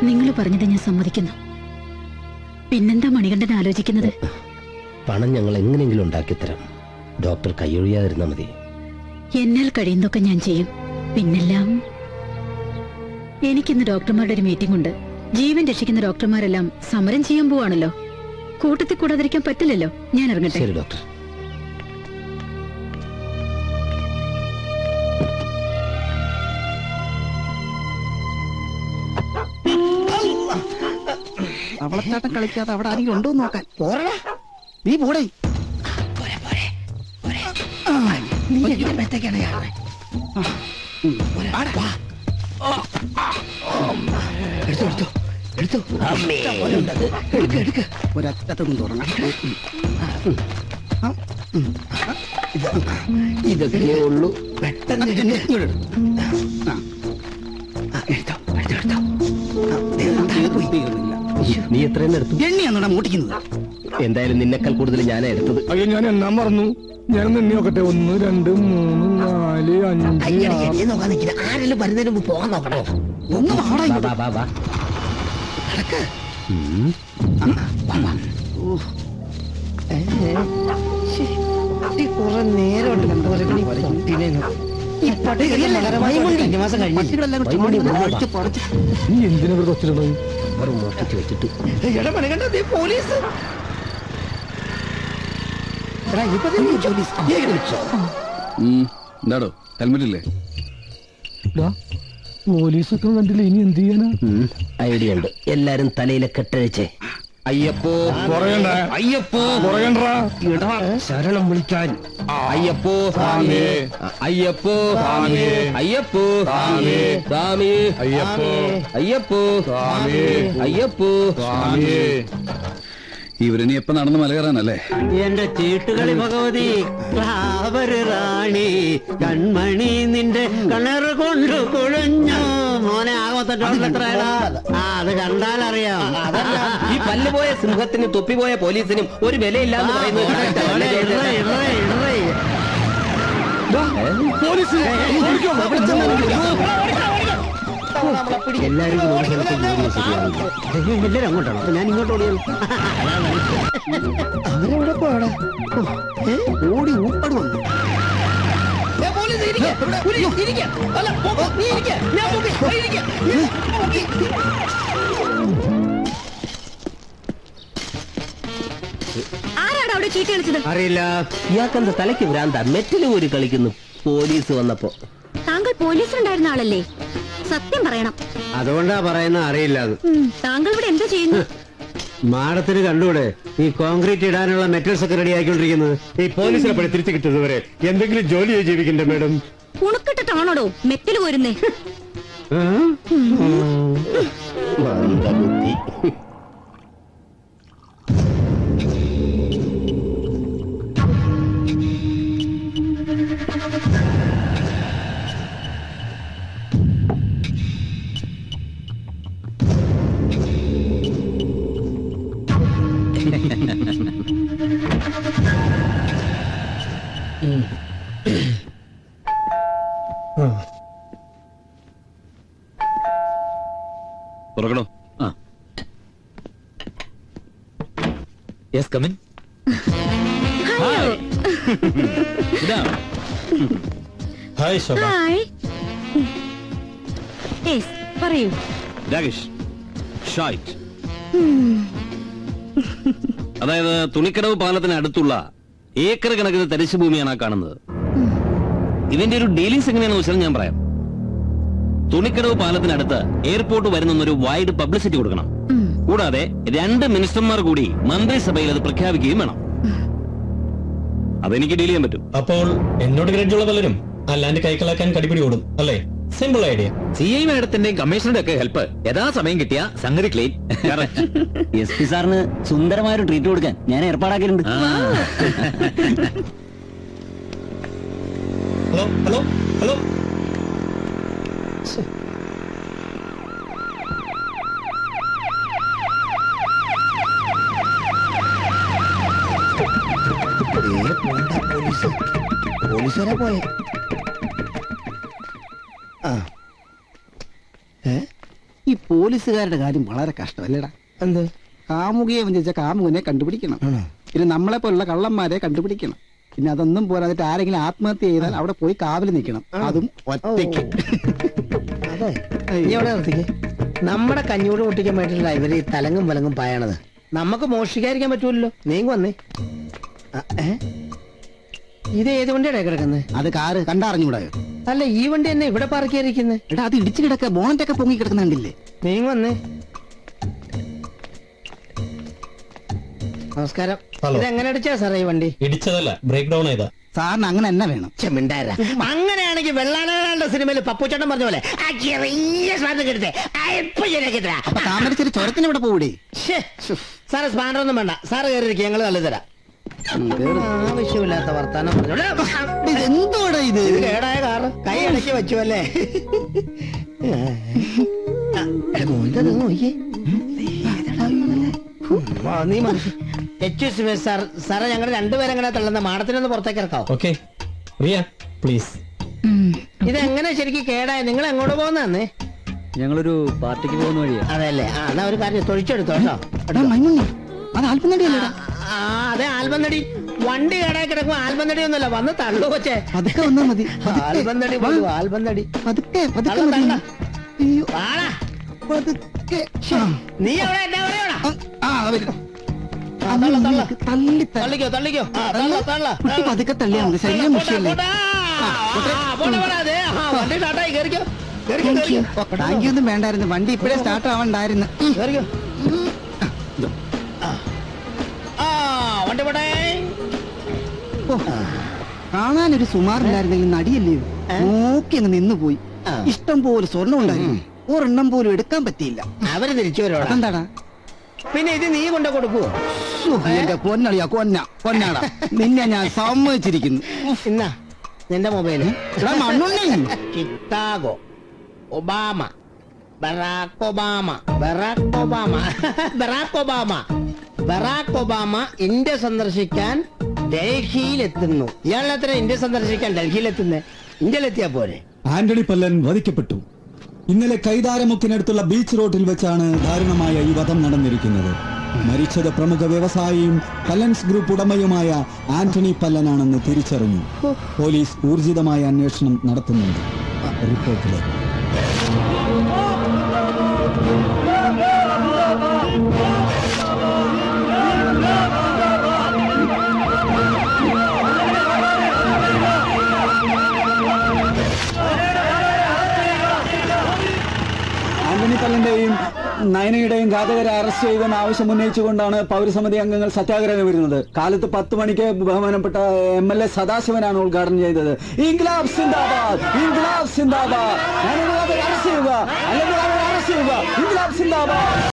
നിങ്ങൾ പറഞ്ഞത് ഞാൻ സമ്മതിക്കുന്നു. പിന്നെന്താ മണികണ്ഠൻ ആലോചിക്കുന്നത്? പണം ഞങ്ങൾ എങ്ങനെയെങ്കിലും ഉണ്ടാക്കിത്തരാം. ഡോക്ടർ കൈയൊഴിയാതിരുന്നാ മതി. എന്നാൽ കഴിയുന്നതൊക്കെ ഞാൻ ചെയ്യും. പിന്നെല്ലാം എനിക്കിന്ന് ഡോക്ടർമാരുടെ ഒരു മീറ്റിംഗ് ഉണ്ട്. ജീവൻ രക്ഷിക്കുന്ന ഡോക്ടർമാരെല്ലാം സമരം ചെയ്യാൻ പോവാണല്ലോ. കൂട്ടത്തിൽ കൂടാതിരിക്കാൻ പറ്റില്ലല്ലോ. ഞാൻ ഇറങ്ങട്ടെ. ശരി ഡോക്ടർ. അവളച്ചാട്ടം കളിക്കാതെ അവിടെ ആരെങ്കിലും ഉണ്ടോ നോക്കാൻ. നീ പോടേ. ഒരറ്റത്തൊന്നും തുടങ്ങാം. ഇതൊക്കെ ഉള്ളൂ. പെട്ടെന്ന് നീ എത്രയും എടുത്തു? എണ്ണിയാണോടാ മൂട്ടിക്കുന്നത്? എന്തായാലും നിന്നെക്കാൾ കൂടുതൽ ഞാനാ എടുത്തത്. അയ്യോ, ഞാൻ എണ്ണാൻ മറന്നു. ഞാൻ എണ്ണി നോക്കട്ടെ. 1 2 3 4 5 നോക്കാൻ നിൽക്കില്ല. ആരെങ്കിലും വരുന്നതിന് മുമ്പ് പോകാൻ നോക്കണോ? ഒന്ന് കുറെ നേരം നീ എന്തിനാ കൊച്ചിടണത്? വെച്ചിട്ട് പോലീസ് എന്താടോ ഹെൽമെറ്റ് ഇല്ലേ? പോലീസൊക്കെ കണ്ടില്ല. ഇനി എന്ത് ചെയ്യാനാ? ഐഡിയ ഉണ്ട്. എല്ലാരും തലയിലെ കെട്ടഴിച്ചേ. അയ്യപ്പോ അയ്യപ്പോ ശരണം വിളിക്കാൻ. അയ്യപ്പോ സ്വാമി, അയ്യപ്പോ സ്വാമി, അയ്യപ്പോ സ്വാമി, സ്വാമി അയ്യപ്പോ, അയ്യപ്പോ സ്വാമി, അയ്യപ്പോ സ്വാമി. ഇവരിനി എപ്പോ നടന്ന് മല കയറാനല്ലേ? എന്റെ ചീട്ടുകളി ഭഗവതി റാണി കൺമണി നിന്റെ കണറ് കൊണ്ട് കുഴഞ്ഞു. മോനെ ആകമൊത്തട്ടാ. അത് കണ്ടാലറിയാം. ഈ പല്ലുപോയ സിംഹത്തിനും തൊപ്പിപോയ പോലീസിനും ഒരു വിലയില്ലാന്ന് പറയുന്നത്. എല്ലാരും എല്ലാരും അങ്ങോട്ടാണോ? ഞാൻ ഇങ്ങോട്ട് ഓടിയാലോ? അവരെവിടെ പോടാ? ഓടി ഊപ്പട് വന്നു. ആരാണ് അവിടെ ചീട്ട് കളിച്ചത്? അറിയില്ല. ഇയാൾക്കെന്താ തലയ്ക്ക് ഭ്രാന്ത? മെറ്റല് ഒരു കളിക്കുന്നു. പോലീസ് വന്നപ്പോ. താങ്കൾ പോലീസിലുണ്ടായിരുന്ന ആളല്ലേ? സത്യം പറയണം. അതുകൊണ്ടാ പറയുന്ന അറിയില്ല. താങ്കൾ ഇവിടെ എന്താ ചെയ്യുന്നു? മാഡത്തിന് കണ്ടൂടെ ഈ കോൺക്രീറ്റ് ഇടാനുള്ള മെറ്റൽസ് ഒക്കെ റെഡി ആക്കിക്കൊണ്ടിരിക്കുന്നത്? ഈ പോലീസിനെ പണി തിരിച്ചു കിട്ടുന്നവരെ എന്തെങ്കിലും ജോലി ജീവിക്കണ്ടേ മാഡം? ഉണക്കിട്ടിട്ടാണോടോ മെറ്റല് പോരുന്നേ? മന്ദബുദ്ധി. തുറക്കണോ? Yes, come in. Hi Shobha. Hi. Yes, പറയൂ. രാകേഷ് ഷൈറ്റ്. അതായത് തുണിക്കടവ് പാലത്തിന് അടുത്തുള്ള ഏക്കർ കണക്കിന് തരിശു ഭൂമിയാണ് ആ കാണുന്നത്. ഇതിന്റെ ഒരു ഡീലിങ്സ് എങ്ങനെയാണെന്ന് വെച്ചാൽ ഞാൻ പറയാം. തുണിക്കടവ് പാലത്തിനടുത്ത് എയർപോർട്ട് വരുന്നൊരു വൈഡ് പബ്ലിസിറ്റി കൊടുക്കണം. കൂടാതെ 2 മിനിസ്റ്റർമാർ കൂടി മന്ത്രിസഭയിൽ അത് പ്രഖ്യാപിക്കുകയും വേണം. അതെനിക്ക് ഡീൽ ചെയ്യാൻ പറ്റും. അപ്പോൾ എന്നോട് ഗ്രഡ്ജുള്ള പലരും ആ ലാൻഡ് കൈക്കലാക്കാൻ കടിപിടി ഓടും അല്ലേ? Simple idea. CI മാഡത്തിന്റെയും കമ്മീഷണറുടെ ഒക്കെ ഹെൽപ്പ് യഥാസമയം കിട്ടിയ സംഗതി ക്ലീൻ. SP സാറിന് സുന്ദരമായൊരു ട്രീറ്റ് കൊടുക്കാൻ ഞാൻ ഏർപ്പാടാക്കിയിട്ടുണ്ട്. Hello hello hello. പോലീസുകാരാ പോയെ. ഈ പോലീസുകാരുടെ കാര്യം വളരെ കഷ്ടമല്ലേടാ. എന്ത് കാമുകിയെ വഞ്ചിച്ച കാമുകനെ കണ്ടുപിടിക്കണം, പിന്നെ നമ്മളെ പോലുള്ള കള്ളന്മാരെ കണ്ടുപിടിക്കണം, പിന്നെ അതൊന്നും പോരാതിട്ട് ആരെങ്കിലും ആത്മഹത്യ ചെയ്താൽ അവിടെ പോയി കാവൽ നിൽക്കണം, അതും ഒറ്റയ്ക്ക്. അതെ, നീ എവിടെ നിർത്തിക്ക്. നമ്മുടെ കഞ്ഞൂട് പൊട്ടിക്കാൻ വേണ്ടിയിട്ടാ ഇവര് ഈ തലങ്ങും വലങ്ങും പായണത്. നമുക്ക് മോഷ്ടിക്കാതിരിക്കാൻ പറ്റൂല്ലോ. നീങ്ങ വന്നേ. ഇത് ഏത് വണ്ടിയാണേ കിടക്കുന്നത്? അത് കാറ് കണ്ടറിഞ്ഞൂടായോ? അല്ല, ഈ വണ്ടി തന്നെ ഇവിടെ പാർക്ക് ചെയ്തിരിക്കുന്നത്. എടാ അത് ഇടിച്ചു കിടക്ക, ബോണറ്റൊക്കെ പൊങ്ങി കിടക്കുന്നുണ്ടില്ലേ? നീങ്ങ വന്നേ. നമസ്കാരം. ഇത് എങ്ങനെ അടിച്ചാ സാറേ ഈ വണ്ടി? ഇടിച്ചതല്ല, ബ്രേക്ക് ഡൗൺ ചെയ്താ. സാറിന് അങ്ങനെ തന്നെ വേണം. ചെമിണ്ടാര അങ്ങനെയാണെങ്കിൽ വെള്ളാനകളുടെ സിനിമയിൽ പപ്പുച്ചേട്ടൻ പറഞ്ഞ പോലെ അപ്പൊ താമരശ്ശേരി ചുരത്തിന് ഇവിടെ പോകൂടെ? സാറ് സ്പാൻഡർ ഒന്നും വേണ്ട, സാറ് കയറിയിരിക്കും, ഞങ്ങൾ തള്ളി തരാം. ആവശ്യമില്ലാത്ത വർത്താനം എന്തോടാ ഇത്? ഇത് കേടായ കാറ് കൈ ഇടയ്ക്ക് വെച്ചു അല്ലേ? നീ സാർ സാറേ, ഞങ്ങൾ രണ്ടുപേരും എങ്ങനെ തള്ളുന്ന മാഡത്തിനൊന്ന് പുറത്തേക്ക് ഇറക്കാവോ? Okay Riya please. ഇതെങ്ങനെ ശരിക്കും കേടായ? നിങ്ങൾ എങ്ങോട്ട് പോകുന്നേ? ഞങ്ങളൊരു പാർട്ടിക്ക് പോകുന്ന വഴിയാ. അതെല്ലേ? ആ, എന്നാ ഒരു കാര്യം തൊഴിച്ചെടുത്തോ കേട്ടോ. എടാ മൈമുണ്ണി, അത് ആൽബം നടിയല്ലേടാ? അതെ, ആൽബം നടി. വണ്ടി കേടായി കിടക്കും ആൽബം നടി ഒന്നുമല്ല, വന്ന് തള്ളു കൊച്ചേ. പതുക്കെ വന്നാ മതി. ആൽബം നടി, ആൽബം നടി. പതുക്കെ പതുക്കെ തള്ള, മതി. തള്ള. അയ്യോ, വാടാ. പതുക്കെ. നീ എവിടെ? എന്നെ എവിടെയോടാ? ആ, വരും. തള്ള, തള്ള. തള്ളി തള്ളിക്കോ, തള്ളിക്കോ. ആ, തള്ള, തള്ള. കുട്ടി പതുക്കെ തള്ളിയാ മതി, ശരീരം മുഷിയല്ലേ? വണ്ടി സ്റ്റാർട്ടായി, കേറിക്കോ, കേറിക്കോ, കേറിക്കോ. താങ്ക് യു ഒന്നും വേണ്ടായിരുന്നു, വണ്ടി ഇപ്പഴേ സ്റ്റാർട്ട് ആവണ്ടായിരുന്നു. കേറിക്കോ. വണ്ടി പോട്ടെ. കാണാനൊരു സുമാറില്ലായിരുന്നെങ്കിൽ നടിയല്ലേ? നോക്കി അങ്ങ് നിന്നുപോയി. ഇഷ്ടം പോലെ സ്വർണ്ണം ഉണ്ടായിരുന്നു, ഒരെണ്ണം പോലും എടുക്കാൻ പറ്റിയില്ല. അവര് തിരിച്ചു വരോടാ. അതെന്താടാ? പിന്നെ ഇത് നീ കൊണ്ട് കൊടുക്കുവോ? എന്റെ പൊന്നളിയാ, പൊന്നാടാ, നിന്നെ ഞാൻ സമ്മതിച്ചിരിക്കുന്നു. ഇന്നാ നിന്റെ മൊബൈല്. മണ്ണുണ്ണി. Chicago, Obama, Barack Obama, Barack Obama, Barack Obama, Barack Obama India സന്ദർശിക്കാൻ ഡൽഹിയിലെത്തുന്നു. ഇയാളെത്ര ഇന്ത്യ സന്ദർശിക്കാൻ ഡൽഹിയിലെത്തുന്നേ? ഇന്ത്യയിലെത്തിയാ പോരെ? ആന്റണി പല്ലൻ വധിക്കപ്പെട്ടു. ഇന്നലെ കൈതാരമുക്കിനടുത്തുള്ള ബീച്ച് റോഡിൽ വെച്ചാണ് ദാരുണമായ ഈ വധം നടന്നിരിക്കുന്നത്. മരിച്ചത് പ്രമുഖ വ്യവസായിയും പല്ലൻസ് ഗ്രൂപ്പ് ഉടമയുമായ ആന്റണി പല്ലനാണെന്ന് തിരിച്ചറിഞ്ഞു. പോലീസ് ഊർജിതമായ അന്വേഷണം നടത്തുന്നുണ്ട്. റിപ്പോർട്ടിലേക്ക്. ആന്റണി പല്ലന്റെയും നയനയുടെയും ഘാതകരെ അറസ്റ്റ് ചെയ്തെന്ന് ആവശ്യം ഉന്നയിച്ചുകൊണ്ടാണ് പൗരസമിതി അംഗങ്ങൾ സത്യാഗ്രഹം വരുന്നത്. കാലത്ത് 10 മണിക്ക് ബഹുമാനപ്പെട്ട MLA സദാശിവനാണ് ഉദ്ഘാടനം ചെയ്തത്. ഇൻക്ലാബ് സിന്ദാബാദ്, ഇൻക്ലാബ് സിന്ദാബാദ്. അറസ്റ്റ് ചെയ്യുക, അല്ലെങ്കിൽ അറസ്റ്റ് ചെയ്യുക. ഇൻക്ലാബ് സിന്ദാബാദ്.